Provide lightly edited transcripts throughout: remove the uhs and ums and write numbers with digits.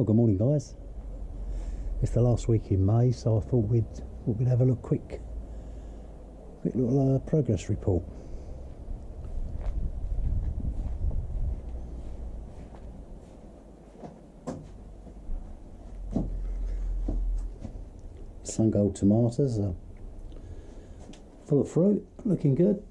Well, good morning, guys. It's the last week in May, so I thought we'd have a look quick little progress report. Sun gold tomatoes are full of fruit, looking good.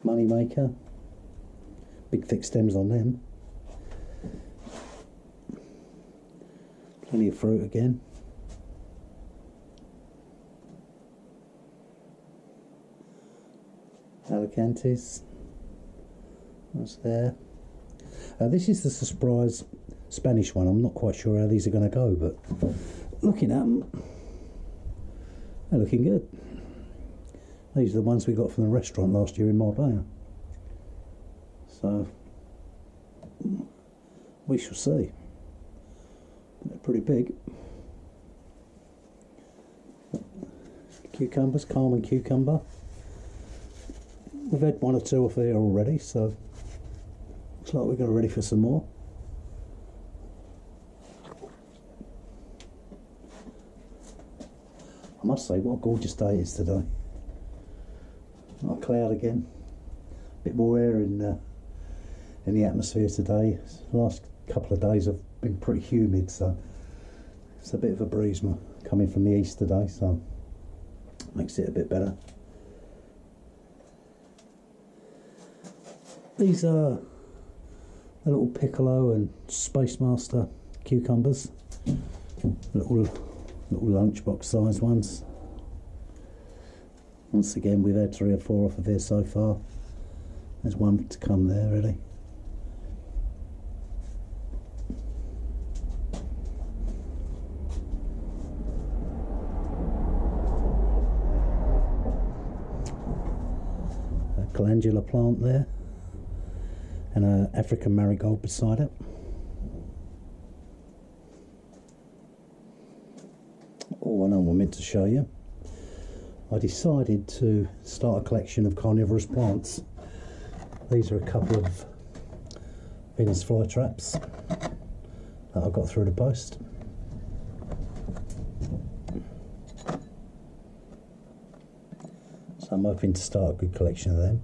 Money maker, big thick stems on them. Plenty of fruit again. Alicantes, that's there. This is the surprise Spanish one. I'm not quite sure how these are going to go, but looking at them, they're looking good. These are the ones we got from the restaurant last year in Marbella. So, we shall see. They're pretty big. Cucumbers, Carmen cucumber. We've had one or two off here already, so looks like we're ready for some more. I must say, what a gorgeous day it is today. Not a cloud again. A bit more air in the atmosphere today. The last couple of days have been pretty humid, so it's a bit of a breeze coming from the east today, so makes it a bit better. These are the little Piccolo and Space Master cucumbers, little lunchbox size ones. Once again, we've had 3 or 4 off of here so far. There's one to come there, really. A calendula plant there, and an African marigold beside it. Oh, I know what I meant to show you. I decided to start a collection of carnivorous plants. These are a couple of Venus flytraps that I got through the post. So I'm hoping to start a good collection of them.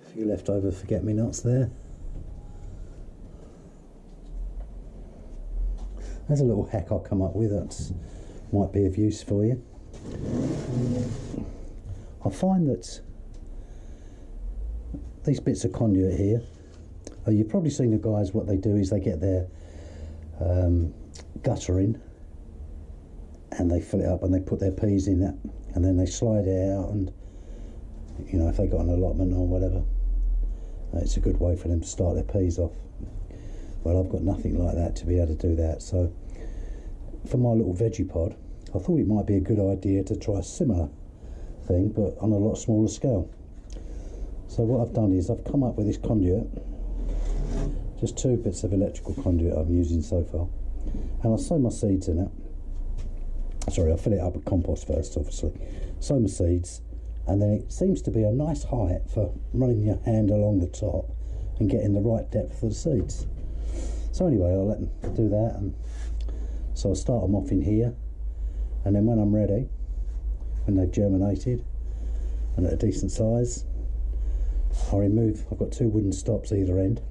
A few leftover forget-me-nots there. There's a little hack I'll come up with that might be of use for you. I find that these bits of conduit here, you've probably seen the guys, what they do is they get their gutter in and they fill it up and they put their peas in that, and then they slide it out, and you know, if they got an allotment or whatever, it's a good way for them to start their peas off. Well, I've got nothing like that to be able to do that, so for my little Vegepod, I thought it might be a good idea to try a similar thing, but on a lot smaller scale. So what I've done is I've come up with this conduit, just 2 bits of electrical conduit I'm using so far, and I'll sow my seeds in it. Sorry, I'll fill it up with compost first, obviously. Sow my seeds, and then it seems to be a nice height for running your hand along the top and getting the right depth for the seeds. So anyway, I'll let them do that, and so I'll start them off in here, and then when I'm ready, when they've germinated and at a decent size, I've got 2 wooden stops either end.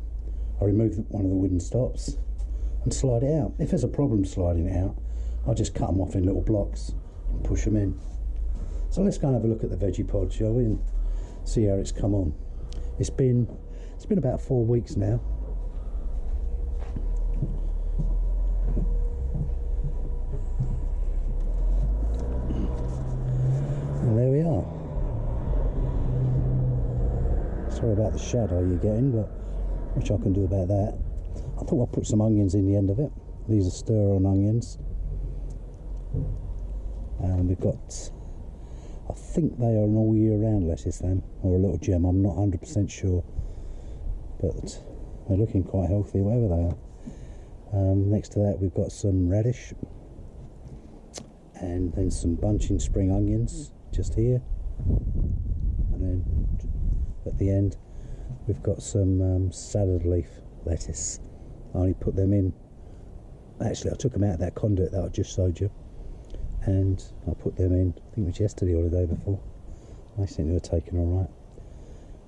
I remove one of the wooden stops and slide it out. If there's a problem sliding it out, I'll just cut them off in little blocks and push them in. So let's go and have a look at the Vegepod, shall we, and see how it's come on. It's been about 4 weeks now. And there we are. Sorry about the shadow you're getting, but which I can do about that. I thought I'd put some onions in the end of it. These are stir-on onions. And we've got, I think they are an all year round lettuce then, or a little gem, I'm not 100% sure. But they're looking quite healthy, whatever they are. Next to that we've got some radish. and then some bunching spring onions just here, and then at the end we've got some salad leaf lettuce. I only put them in, actually I took them out of that conduit that I just showed you, and I put them in, I think it was yesterday or the day before. They seem to have taken all right.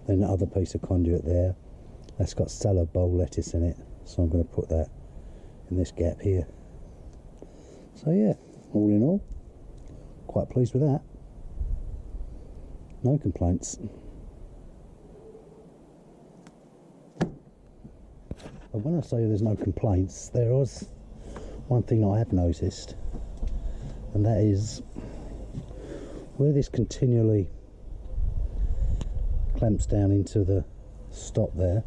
Then the other piece of conduit there, that's got salad bowl lettuce in it, so I'm going to put that in this gap here. So yeah, all in all, quite pleased with that. No complaints. But when I say there's no complaints, there was one thing I have noticed, and that is where this continually clamps down into the stop there.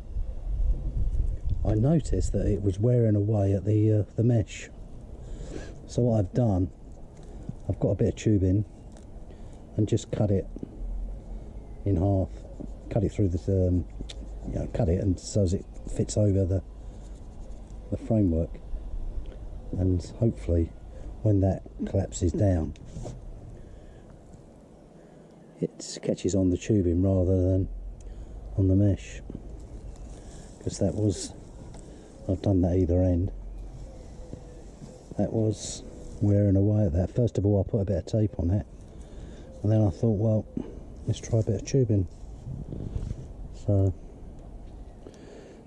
I noticed that it was wearing away at the mesh. So what I've done, I've got a bit of tubing and just cut it in half, cut it through the, cut it and so as it fits over the framework, and hopefully when that collapses down it catches on the tubing rather than on the mesh, because that was, I've done that either end, that was wearing away at that. First of all I put a bit of tape on it, and then I thought, well, let's try a bit of tubing. So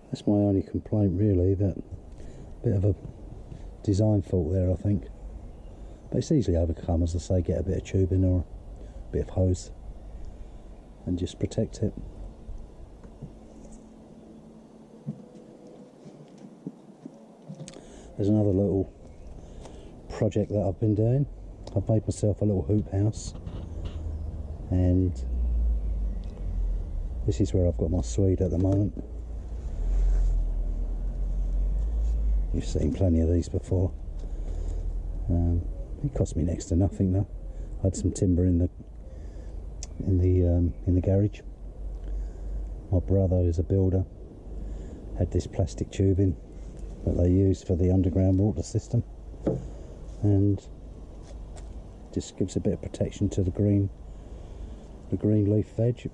that's my only complaint really, that bit of a design fault there I think, but it's easily overcome. As I say, get a bit of tubing or a bit of hose and just protect it. There's another little project that I've been doing. I've made myself a little hoop house, and this is where I've got my Swede at the moment. You've seen plenty of these before. It cost me next to nothing though. I had some timber in the garage. My brother, who's a builder, had this plastic tubing that they use for the underground water system, and just gives a bit of protection to the green leaf veg.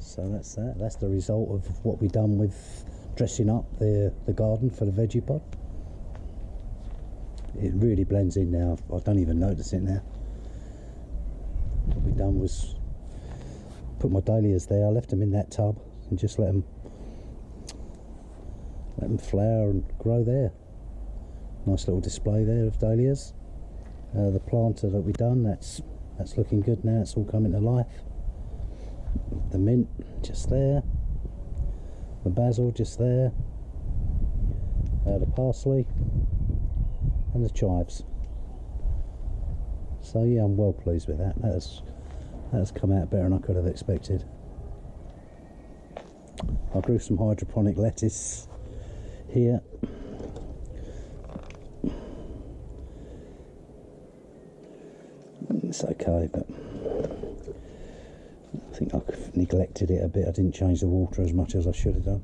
So that's that. That's the result of what we've done with dressing up the garden for the Vegepod. It really blends in now. I don't even notice it now. What we've done was put my dahlias there. I left them in that tub and just let them flower and grow there. Nice little display there of dahlias. The planter that we've done, that's looking good now. It's all coming to life. The mint just there. The basil just there. The parsley and the chives. So yeah, I'm well pleased with that. That has come out better than I could have expected. I grew some hydroponic lettuce here. It's okay, but I think I've neglected it a bit. I didn't change the water as much as I should have done,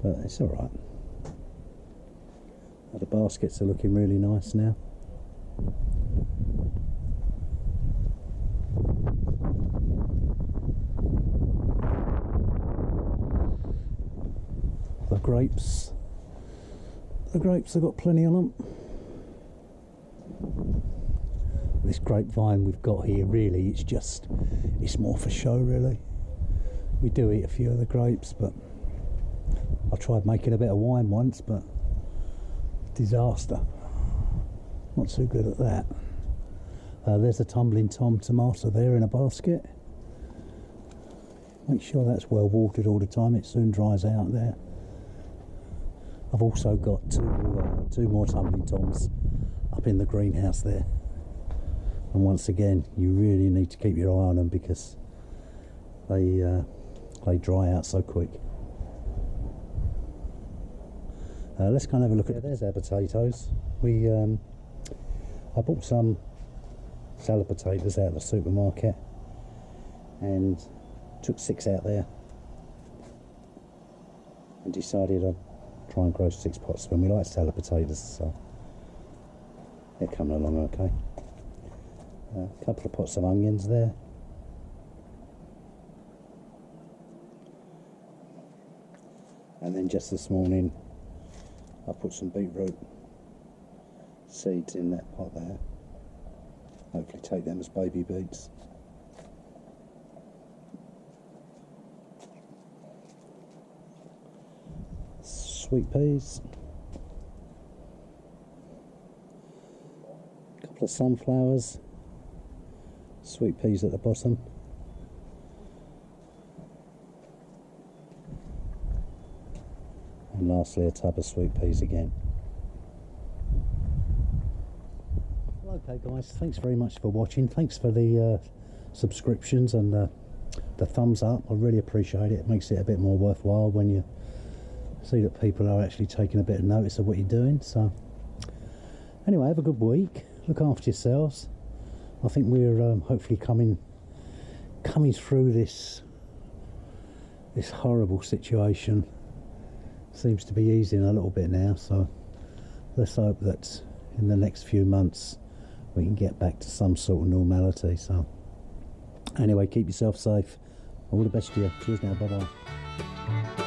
but it's alright. The baskets are looking really nice now. The grapes have got plenty of them. This grapevine we've got here, really, it's more for show really. We do eat a few of the grapes, but I tried making a bit of wine once, but disaster. Not too good at that. There's a tumbling tom tomato there in a basket. Make sure that's well watered all the time, it soon dries out there. I've also got two more tumbling toms up in the greenhouse there. And once again, you really need to keep your eye on them because they dry out so quick. Let's go and have a look at. There's our potatoes. I bought some salad potatoes out of the supermarket and took 6 out there and decided I'd try and grow 6 pots when we like salad potatoes. So they're coming along okay. A couple of pots of onions there. And then just this morning I put some beetroot seeds in that pot there. Hopefully take them as baby beets. Sweet peas. A couple of sunflowers. Sweet peas at the bottom. And lastly a tub of sweet peas again. Okay guys, thanks very much for watching. Thanks for the subscriptions and the thumbs up. I really appreciate it. It makes it a bit more worthwhile when you see that people are actually taking a bit of notice of what you're doing. So anyway, have a good week. Look after yourselves. I think we're hopefully coming through this horrible situation. Seems to be easing a little bit now, so let's hope that in the next few months we can get back to some sort of normality. So anyway, keep yourself safe. All the best to you. Cheers now. Bye bye.